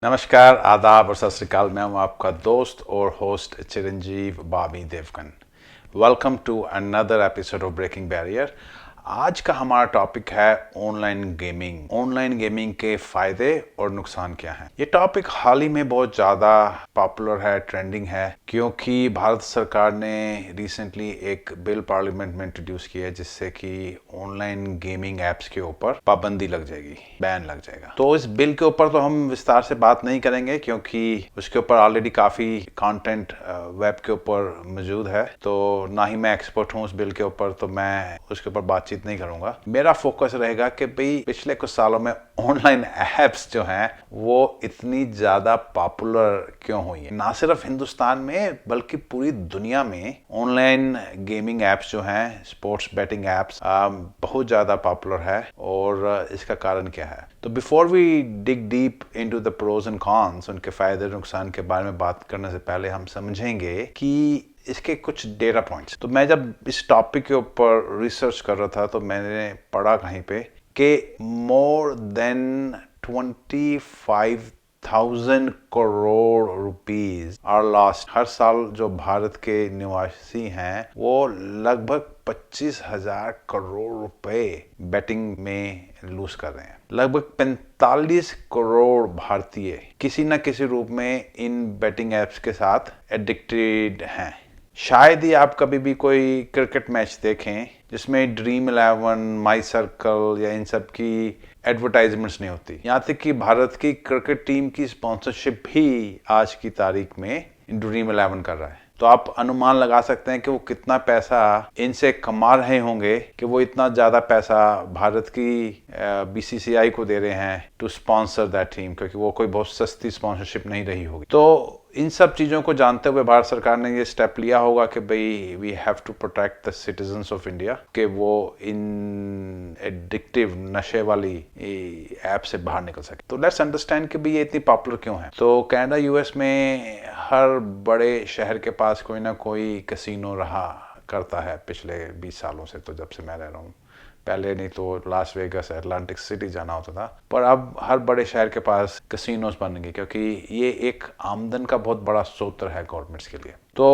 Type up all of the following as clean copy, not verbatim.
नमस्कार, आदाब और सत श्री अकाल। मैं हूं आपका दोस्त और host Chiranjeev Bobby Devgan. Welcome to another episode of breaking barrier. आज का हमारा टॉपिक है ऑनलाइन गेमिंग। ऑनलाइन गेमिंग के फायदे और नुकसान क्या हैं। ये टॉपिक हाल ही में बहुत ज़्यादा पॉपुलर है, ट्रेंडिंग है, क्योंकि भारत सरकार ने रिसेंटली एक बिल पार्लियामेंट में इंट्रोड्यूस किया है जिससे कि ऑनलाइन गेमिंग एप्स के ऊपर पाबंदी लग जाएगी, बैन लग जाएगा। तो इस बिल के ऊपर तो हम विस्तार से बात नहीं करेंगे क्योंकि उसके ऊपर ऑलरेडी काफ़ी कंटेंट वेब के ऊपर मौजूद है, तो ना ही मैं एक्सपर्ट हूँ उस बिल के ऊपर, तो मैं उसके ऊपर बातचीत नहीं करूंगा। मेरा फोकस रहेगा कि भाई पिछले कुछ सालों में ऑनलाइन एप्स जो हैं वो इतनी ज्यादा पॉपुलर क्यों हुई है। ना सिर्फ हिंदुस्तान में बल्कि पूरी दुनिया में ऑनलाइन गेमिंग एप्स जो हैं, स्पोर्ट्स बेटिंग एप्स बहुत ज्यादा पॉपुलर है और इसका कारण क्या है। तो before we dig deep into the pros and cons, उनके फायदे और नुकसान के बारे में बात करने से पहले हम समझेंगे कि इसके कुछ डेटा पॉइंट्स। तो मैं जब इस टॉपिक के ऊपर रिसर्च कर रहा था तो मैंने पढ़ा कहीं पे कि more than 25,000 crore rupees are lost. हर साल जो भारत के निवासी हैं वो लगभग 25,000 करोड़ रुपए बेटिंग में लूज कर रहे हैं। लगभग 45 करोड़ भारतीय किसी न किसी रूप में इन बेटिंग एप्स के साथ एडिक्टेड हैं। शायद ही आप कभी भी कोई क्रिकेट मैच देखें जिसमें ड्रीम 11, माई सर्कल या इन सब की एडवर्टाइजमेंट्स नहीं होती। यहाँ तक कि भारत की क्रिकेट टीम की स्पॉन्सरशिप भी आज की तारीख में ड्रीम 11 कर रहा है। तो आप अनुमान लगा सकते हैं कि वो कितना पैसा इनसे कमा रहे होंगे कि वो इतना ज़्यादा पैसा भारत की बीसीसीआई को दे रहे हैं टू स्पॉन्सर दैट टीम, क्योंकि वो कोई बहुत सस्ती स्पॉन्सरशिप नहीं रही होगी। तो इन सब चीज़ों को जानते हुए भारत सरकार ने ये स्टेप लिया होगा कि भाई we have to protect the citizens of India, कि वो इन एडिक्टिव नशे वाली ऐप से बाहर निकल सके। तो लेट्स अंडरस्टैंड कि भाई ये इतनी पॉपुलर क्यों है। तो कनाडा, यूएस में हर बड़े शहर के पास कोई ना कोई कैसीनो रहा करता है पिछले 20 सालों से। तो जब से मैं रह रहा हूँ, पहले नहीं तो लास वेगस, अटलांटिक सिटी जाना होता था, पर अब हर बड़े शहर के पास कैसीनोस बन गए क्योंकि ये एक आमदन का बहुत बड़ा स्रोत है गवर्नमेंट्स के लिए। तो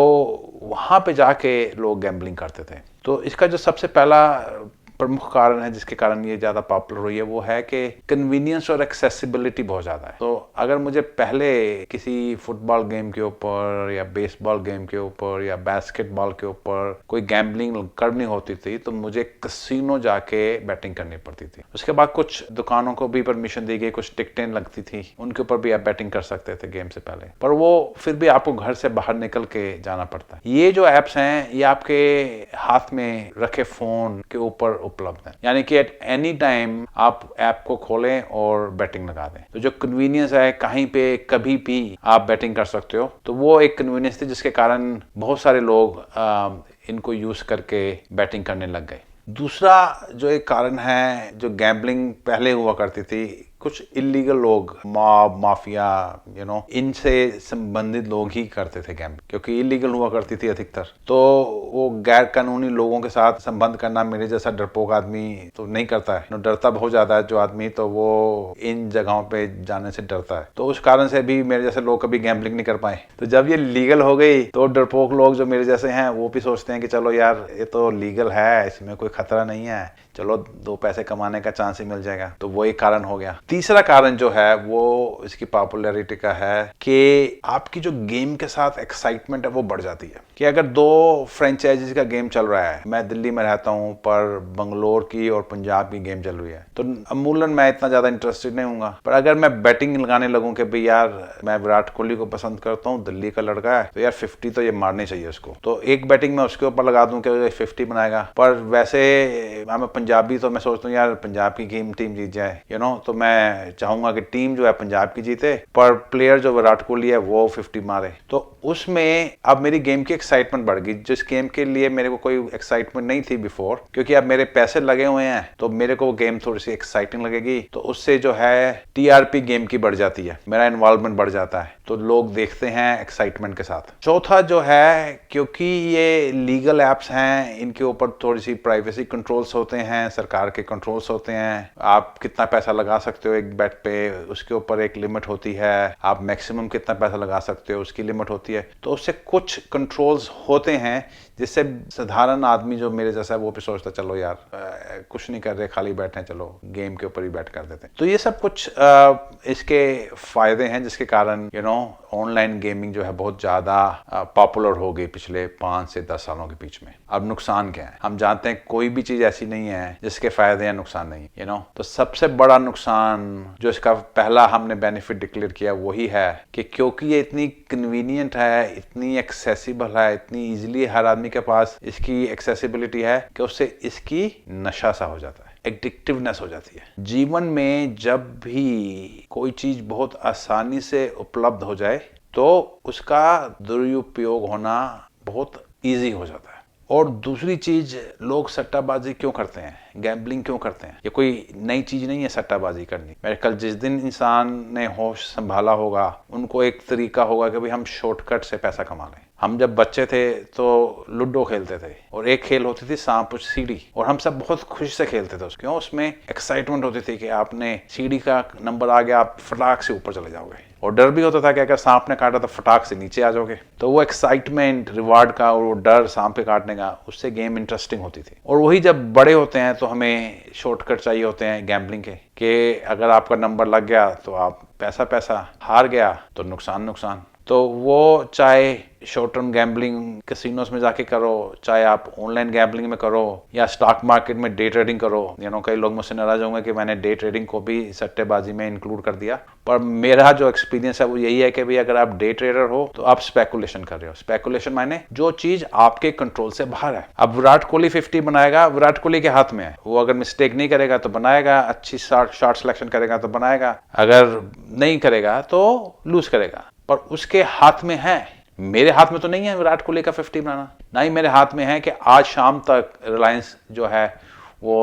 वहाँ पे जाके लोग गैम्बलिंग करते थे। तो इसका जो सबसे पहला प्रमुख कारण है जिसके कारण ये ज़्यादा पॉपुलर हुई है वो है कि कन्वीनियंस और एक्सेसिबिलिटी बहुत ज़्यादा है। तो अगर मुझे पहले किसी फुटबॉल गेम के ऊपर या बेसबॉल गेम के ऊपर या बास्केटबॉल के ऊपर कोई गैम्बलिंग करनी होती थी तो मुझे कैसीनो जाके बैटिंग करनी पड़ती थी। उसके बाद कुछ दुकानों को भी परमिशन दी गई, कुछ टिकटें लगती थी, उनके ऊपर भी आप बैटिंग कर सकते थे गेम से पहले, पर वो फिर भी आपको घर से बाहर निकल के जाना पड़ता है। ये जो एप्स हैं ये आपके हाथ में रखे फोन के ऊपर उपलब्ध है, यानी कि एट एनी टाइम आप ऐप को खोलें और बैटिंग लगा दें। तो जो कन्वीनियंस है, कहीं पे कभी भी आप बैटिंग कर सकते हो, तो वो एक कन्वीनियंस थी जिसके कारण बहुत सारे लोग इनको यूज करके बैटिंग करने लग गए। दूसरा जो एक कारण है, जो गैम्बलिंग पहले हुआ करती थी, कुछ इलीगल लोग, मॉब, माफिया, इनसे संबंधित लोग ही करते थे गैम्बलिंग, क्योंकि इलीगल हुआ करती थी अधिकतर। तो वो गैर कानूनी लोगों के साथ संबंध करना मेरे जैसा डरपोक आदमी तो नहीं करता है। डरता बहुत ज्यादा है जो आदमी, तो वो इन जगहों पे जाने से डरता है। तो उस कारण से भी मेरे जैसे लोग कभी गैम्बलिंग नहीं कर पाए। तो जब ये लीगल हो गई तो डरपोक लोग जो मेरे जैसे हैं वो भी सोचते हैं कि चलो यार ये तो लीगल है, इसमें कोई खतरा नहीं है, चलो 2 पैसे कमाने का चांस ही मिल जाएगा। तो वो एक कारण हो गया। तीसरा कारण जो है वो इसकी पॉपुलैरिटी का है कि आपकी जो गेम के साथ एक्साइटमेंट है वो बढ़ जाती है। कि अगर 2 फ्रेंचाइजीज का गेम चल रहा है, मैं दिल्ली में रहता हूँ पर बंगलोर की और पंजाब की गेम चल रही है, तो अमूलन मैं इतना ज्यादा इंटरेस्टेड नहीं हूँ। पर अगर मैं बैटिंग लगाने लगूं कि भाई यार मैं विराट कोहली को पसंद करता हूँ, दिल्ली का लड़का है, तो यार 50 तो ये मारनी चाहिए उसको, तो एक बैटिंग में उसके ऊपर लगा दूं कि 50 बनाएगा। पर वैसे मैं पंजाबी, तो मैं सोचता हूँ यार पंजाब की टीम जीत जाए, तो मैं चाहूंगा कि टीम जो है पंजाब की जीते, पर प्लेयर जो विराट कोहली है वो 50 मारे। तो उसमें अब मेरी गेम की एक्साइटमेंट बढ़ गई, जिस गेम के लिए मेरे को कोई एक्साइटमेंट नहीं थी बिफोर, क्योंकि अब मेरे पैसे लगे हुए हैं तो मेरे को वो गेम थोड़ी सी एक्साइटिंग लगेगी, तो उससे जो है टीआरपी गेम की बढ़ जाती है, मेरा इन्वॉल्वमेंट बढ़ जाता है, तो लोग देखते हैं एक्साइटमेंट के साथ। चौथा जो है, क्योंकि ये लीगल एप्स हैं, इनके ऊपर थोड़ी सी प्राइवेसी कंट्रोल्स होते हैं, सरकार के कंट्रोल्स होते हैं, आप कितना पैसा लगा सकते हो एक बेट पे, उसके ऊपर एक लिमिट होती है, आप मैक्सिमम कितना पैसा लगा सकते हो उसकी लिमिट होती है, तो उससे कुछ कंट्रोल्स होते हैं जिससे साधारण आदमी जो मेरे जैसा है वो भी सोचता चलो यार कुछ नहीं कर रहे, खाली बैठे हैं, चलो गेम के ऊपर ही बैट कर देते हैं। तो ये सब कुछ इसके फायदे हैं जिसके कारण ऑनलाइन गेमिंग जो है बहुत ज्यादा पॉपुलर हो गई पिछले 5 से 10 सालों के बीच में। अब नुकसान क्या है, हम जानते हैं कोई भी चीज ऐसी नहीं है जिसके फायदे या नुकसान नहीं, तो सबसे बड़ा नुकसान जो इसका पहला हमने बेनिफिट डिक्लेयर किया वही है कि क्योंकि ये इतनी कन्वीनियंट है, इतनी एक्सेसिबल है, इतनी इजीली हर आदमी के पास इसकी एक्सेसिबिलिटी है कि उससे इसकी नशा सा हो जाता है, एडिक्टिवनेस हो जाती है। जीवन में जब भी कोई चीज बहुत आसानी से उपलब्ध हो जाए तो उसका दुरुपयोग होना बहुत इजी हो जाता है। और दूसरी चीज, लोग सट्टाबाजी क्यों करते हैं, गैम्बलिंग क्यों करते हैं? ये कोई नई चीज नहीं है सट्टाबाजी करनी। मेरे कल जिस दिन इंसान ने होश संभाला होगा, उनको एक तरीका होगा कि भाई हम शॉर्टकट से पैसा कमा लें। हम जब बच्चे थे तो लूडो खेलते थे और एक खेल होती थी सांप सीढ़ी, और हम सब बहुत खुशी से खेलते थे। क्यों? उसमें एक्साइटमेंट होती थी कि आपने सीढ़ी का नंबर आ गया, आप फटाक से ऊपर चले जाओगे, और डर भी होता था कि अगर सांप ने काटा तो फटाक से नीचे आ जाओगे। तो वो एक्साइटमेंट रिवार्ड का और वो डर सांप के काटने का, उससे गेम इंटरेस्टिंग होती थी। और वही जब बड़े होते हैं तो हमें शॉर्टकट चाहिए होते हैं गैम्बलिंग के, कि अगर आपका नंबर लग गया तो आप पैसा, हार गया तो नुकसान। तो वो चाहे शॉर्ट टर्म गैम्बलिंग कैसीनोस में जाके करो, चाहे आप ऑनलाइन गैम्बलिंग में करो, या स्टॉक मार्केट में डे ट्रेडिंग करो। कई लोग मुझसे नाराज होंगे कि मैंने डे ट्रेडिंग को भी सट्टेबाजी में इंक्लूड कर दिया, पर मेरा जो एक्सपीरियंस है वो यही है कि भाई अगर आप डे ट्रेडर हो तो आप स्पेकुलेशन कर रहे हो। स्पेकुलेशन माने जो चीज आपके कंट्रोल से बाहर है। अब विराट कोहली 50 बनाएगा, विराट कोहली के हाथ में है, वो अगर मिस्टेक नहीं करेगा तो बनाएगा, अच्छी शॉट सिलेक्शन करेगा तो बनाएगा, अगर नहीं करेगा तो लूज करेगा, पर उसके हाथ में है। मेरे हाथ में तो नहीं है विराट कोहली का 50 बनाना, ना ही मेरे हाथ में है कि आज शाम तक रिलायंस जो है वो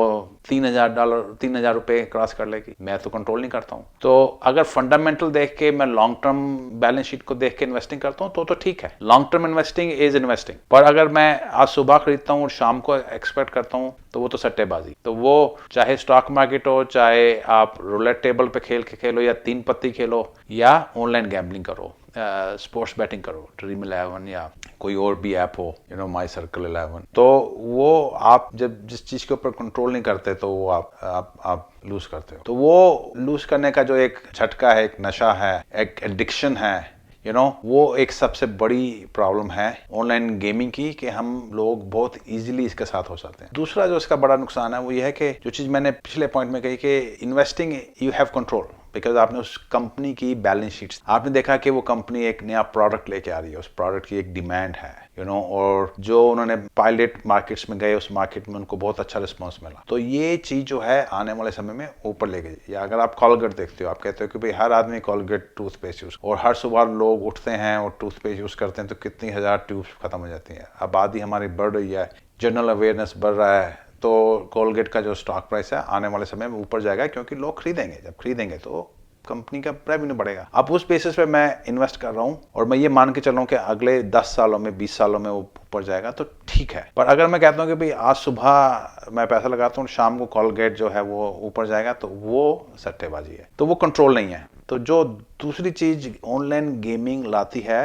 $3,000 रुपए क्रॉस कर लेगी। मैं तो कंट्रोल नहीं करता हूं। तो अगर फंडामेंटल देख के मैं लॉन्ग टर्म बैलेंस शीट को देख के इन्वेस्टिंग करता हूं तो ठीक है, long term investing is investing. पर अगर मैं आज सुबह खरीदता हूं और शाम को एक्सपेक्ट करता हूं तो वो तो सट्टेबाजी। तो वो चाहे स्टॉक मार्केट हो, चाहे आप रूलेट टेबल पे खेलो, या 3 पत्ती खेलो, या ऑनलाइन गैम्बलिंग करो, स्पोर्ट्स बैटिंग करो, ड्रीम 11 या कोई और भी ऐप हो, माई सर्कल 11, तो वो आप जब जिस चीज के ऊपर कंट्रोल नहीं करते तो वो आप लूज करते हो। तो वो लूज करने का जो एक झटका है, एक नशा है, एक एडिक्शन है, वो एक सबसे बड़ी प्रॉब्लम है ऑनलाइन गेमिंग की, कि हम लोग बहुत इजीली इसके साथ हो जाते हैं। दूसरा जो इसका बड़ा नुकसान है वो ये है कि जो चीज मैंने पिछले पॉइंट में कही कि investing you have control, because आपने उस कंपनी की बैलेंस शीट्स, आपने देखा कि वो कंपनी एक नया प्रोडक्ट लेके आ रही है, उस प्रोडक्ट की एक डिमांड है, और जो उन्होंने पायलट मार्केट्स में गए, उस मार्केट में उनको बहुत अच्छा रिस्पांस मिला। तो ये चीज जो है आने वाले समय में ऊपर ले गई। या अगर आप कॉलगेट देखते हो, आप कहते हो कि भाई हर आदमी कॉलगेट टूथपेस्ट यूज, और हर सुबह लोग उठते हैं और टूथपेस्ट यूज करते हैं तो कितनी हजार ट्यूब्स खत्म हो जाती है। आबादी हमारी बढ़ रही है, जनरल अवेयरनेस बढ़ रहा है, तो कॉलगेट का जो स्टॉक प्राइस है आने वाले समय में ऊपर जाएगा, क्योंकि लोग खरीदेंगे। जब खरीदेंगे तो कंपनी का रेवेन्यू बढ़ेगा। अब उस बेसिस पे मैं इन्वेस्ट कर रहा हूं और मैं ये मान के चल रहा हूं कि अगले 10 सालों में, 20 सालों में वो ऊपर जाएगा, तो ठीक है। पर अगर मैं कहता हूं कि भाई आज सुबह मैं पैसा लगाता हूं, शाम को कॉलगेट जो है वो ऊपर जाएगा, तो वो सट्टेबाजी है, तो वो कंट्रोल नहीं है। तो जो दूसरी चीज ऑनलाइन गेमिंग लाती है,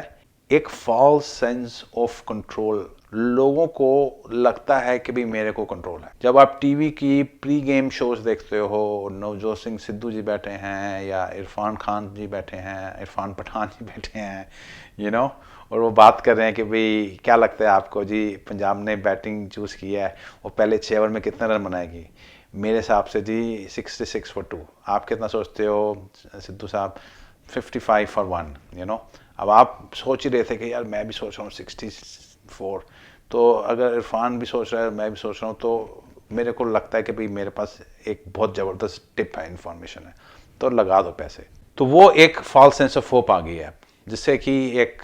एक फॉल्स सेंस ऑफ कंट्रोल। लोगों को लगता है कि भाई मेरे को कंट्रोल है। जब आप टीवी की प्री गेम शोज देखते हो, नवजोत सिंह सिद्धू जी बैठे हैं, या इरफान खान जी बैठे हैं, इरफान पठान जी बैठे हैं, और वो बात कर रहे हैं कि भाई क्या लगता है आपको जी, पंजाब ने बैटिंग चूज की है, वो पहले 6 ओवर में कितने रन बनाएगी? मेरे हिसाब से जी 66 for 2। आप कितना सोचते हो सिद्धू साहब? 55 for 1। अब आप सोच ही रहे थे कि यार मैं भी सोच रहा हूँ 64, तो अगर इरफान भी सोच रहा है, मैं भी सोच रहा हूँ, तो मेरे को लगता है कि भाई मेरे पास एक बहुत ज़बरदस्त टिप है, इन्फॉर्मेशन है, तो लगा दो पैसे। तो वो एक फॉल्स सेंस ऑफ होप आ गई है, जिससे कि एक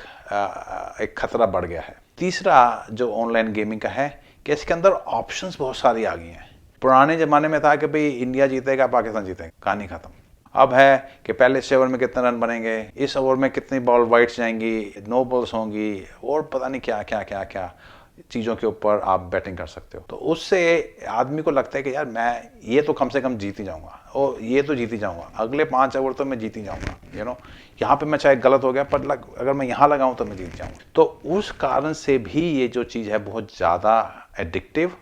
खतरा बढ़ गया है। तीसरा जो ऑनलाइन गेमिंग का है कि इसके अंदर ऑप्शंस बहुत सारी आ गई हैं। पुराने ज़माने में था कि भाई इंडिया जीतेगा पाकिस्तान जीतेगा, कहानी ख़त्म। अब है कि पहले इस ओवर में कितने रन बनेंगे, इस ओवर में कितनी बॉल वाइड्स जाएंगी, नो बॉल्स होंगी, और पता नहीं क्या क्या क्या क्या चीज़ों के ऊपर आप बैटिंग कर सकते हो। तो उससे आदमी को लगता है कि यार मैं ये तो कम से कम जीत ही जाऊंगा, और ये तो जीत ही जाऊंगा, अगले 5 ओवर तो मैं जीत ही जाऊंगा, यहाँ पे मैं चाहे गलत हो गया पर अगर मैं यहाँ लगाऊं तो मैं जीत जाऊंगा। तो उस कारण से भी ये जो चीज़ है बहुत ज़्यादा एडिक्टिव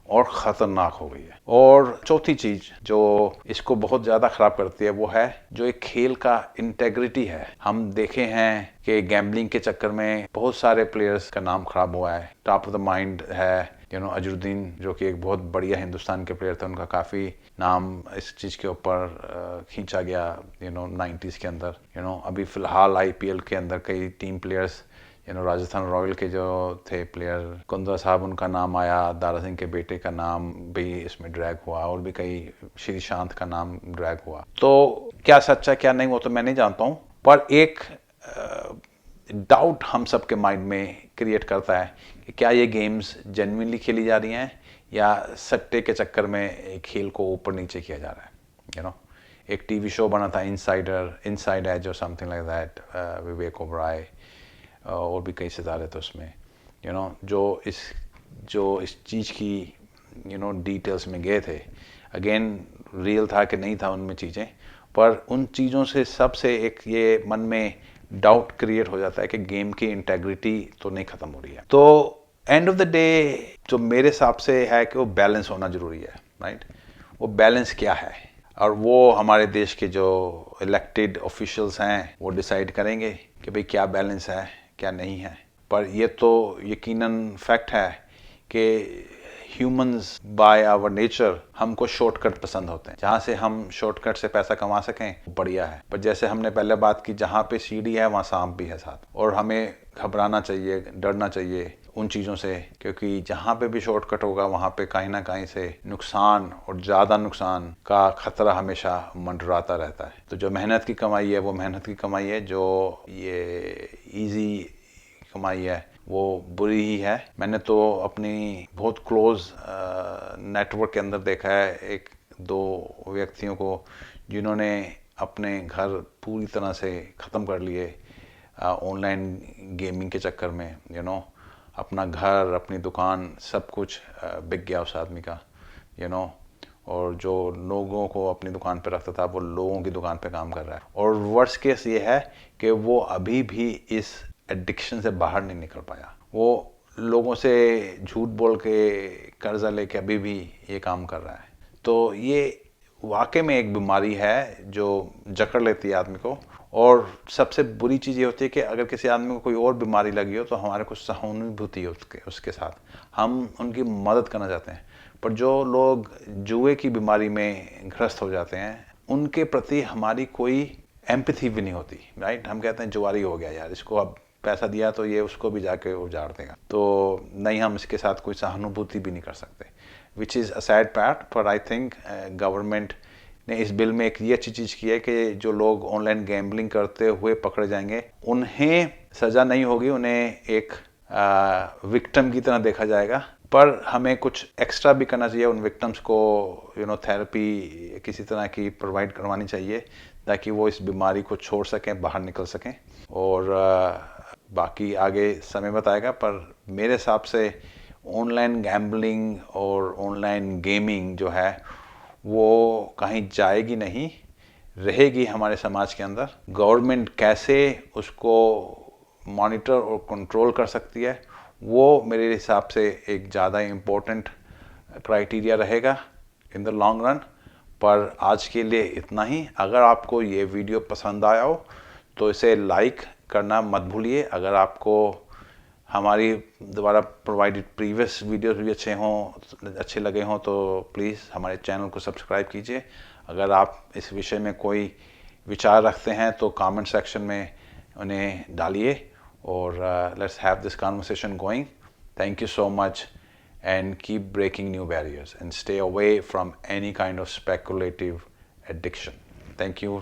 और ख़तरनाक हो गई है। और चौथी चीज़ जो इसको बहुत ज़्यादा ख़राब करती है वो है जो एक खेल का इंटेग्रिटी है। हम देखे हैं कि गैम्बलिंग के चक्कर में बहुत सारे प्लेयर्स का नाम ख़राब हुआ है। टॉप ऑफ द माइंड है अजरुद्दीन, जो कि एक बहुत बढ़िया हिंदुस्तान के प्लेयर थे, उनका काफ़ी नाम इस चीज़ के ऊपर खींचा गया 90s के अंदर। अभी फ़िलहाल IPL के अंदर कई टीम प्लेयर्स राजस्थान रॉयल के जो थे प्लेयर कुंद्रा साहब, उनका नाम आया, दारा सिंह के बेटे का नाम भी इसमें ड्रैग हुआ, और भी कई श्रीशांत का नाम ड्रैग हुआ। तो क्या सच्चा क्या नहीं वो तो मैं नहीं जानता हूँ, पर एक डाउट हम सबके माइंड में क्रिएट करता है कि क्या ये गेम्स जेन्युइनली खेली जा रही हैं या सट्टे के चक्कर में खेल को ऊपर नीचे किया जा रहा है। एक टीवी शो बना था इनसाइड एज और समथिंग लाइक दैट, विवेक ओबराय और भी कई सितारे थे उसमें, जो इस चीज़ की डिटेल्स में गए थे। अगेन रियल था कि नहीं था उनमें चीज़ें, पर उन चीज़ों से सबसे एक ये मन में डाउट क्रिएट हो जाता है कि गेम की इंटेग्रिटी तो नहीं ख़त्म हो रही है। तो एंड ऑफ द डे जो मेरे हिसाब से है कि वो बैलेंस होना ज़रूरी है, राइट। वो बैलेंस क्या है, और वो हमारे देश के जो इलेक्टेड ऑफिशियल्स हैं वो डिसाइड करेंगे कि भाई क्या बैलेंस है क्या नहीं है। पर ये तो यकीनन फैक्ट है कि ह्यूमंस बाय आवर नेचर हमको शॉर्टकट पसंद होते हैं। जहाँ से हम शॉर्टकट से पैसा कमा सकें बढ़िया है, पर जैसे हमने पहले बात की, जहाँ पे सीढ़ी है वहाँ सांप भी है साथ, और हमें घबराना चाहिए, डरना चाहिए उन चीज़ों से, क्योंकि जहाँ पे भी शॉर्टकट होगा वहाँ पे कहीं ना कहीं से नुकसान और ज़्यादा नुकसान का खतरा हमेशा मंडराता रहता है। तो जो मेहनत की कमाई है वो मेहनत की कमाई है, जो ये इजी कमाई है वो बुरी ही है। मैंने तो अपनी बहुत क्लोज नेटवर्क के अंदर देखा है एक दो व्यक्तियों को जिन्होंने अपने घर पूरी तरह से ख़त्म कर लिए ऑनलाइन गेमिंग के चक्कर में। अपना घर, अपनी दुकान, सब कुछ बिक गया उस आदमी का। और जो लोगों को अपनी दुकान पे रखता था वो लोगों की दुकान पे काम कर रहा है। और वर्स्ट केस ये है कि वो अभी भी इस एडिक्शन से बाहर नहीं निकल पाया। वो लोगों से झूठ बोल के कर्जा लेके अभी भी ये काम कर रहा है। तो ये वाकई में एक बीमारी है जो जकड़ लेती है आदमी को। और सबसे बुरी चीज़ ये होती है कि अगर किसी आदमी को कोई और बीमारी लगी हो तो हमारे को सहानुभूति है उसके साथ, हम उनकी मदद करना चाहते हैं। पर जो लोग जुए की बीमारी में ग्रस्त हो जाते हैं उनके प्रति हमारी कोई एम्पैथी भी नहीं होती, राइट। हम कहते हैं जुआरी हो गया यार, इसको अब पैसा दिया तो ये उसको भी जाके उजाड़ देगा, तो नहीं, हम इसके साथ कोई सहानुभूति भी नहीं कर सकते, which is a sad part. पर आई थिंक गवर्नमेंट ने इस बिल में एक ये अच्छी चीज़ की है कि जो लोग ऑनलाइन गैम्बलिंग करते हुए पकड़े जाएंगे उन्हें सज़ा नहीं होगी, उन्हें एक विक्टिम की तरह देखा जाएगा। पर हमें कुछ एक्स्ट्रा भी करना चाहिए, उन विक्टिम्स को थेरेपी किसी तरह की प्रोवाइड करवानी चाहिए ताकि वो इस बीमारी को छोड़ सकें, बाहर निकल सकें। और बाकी आगे समय बताएगा, पर मेरे हिसाब से ऑनलाइन गैम्बलिंग और ऑनलाइन गेमिंग जो है वो कहीं जाएगी नहीं, रहेगी हमारे समाज के अंदर। गवर्नमेंट कैसे उसको मॉनिटर और कंट्रोल कर सकती है वो मेरे हिसाब से एक ज़्यादा इम्पोर्टेंट क्राइटेरिया रहेगा इन द लॉन्ग रन। पर आज के लिए इतना ही। अगर आपको ये वीडियो पसंद आया हो तो इसे लाइक करना मत भूलिए। अगर आपको हमारी द्वारा प्रोवाइडेड प्रीवियस वीडियोस भी अच्छे लगे हों तो प्लीज़ हमारे चैनल को सब्सक्राइब कीजिए। अगर आप इस विषय में कोई विचार रखते हैं तो कमेंट सेक्शन में उन्हें डालिए, और let's have this conversation going. Thank you so much and keep breaking new barriers and stay away from any kind of speculative addiction. Thank you.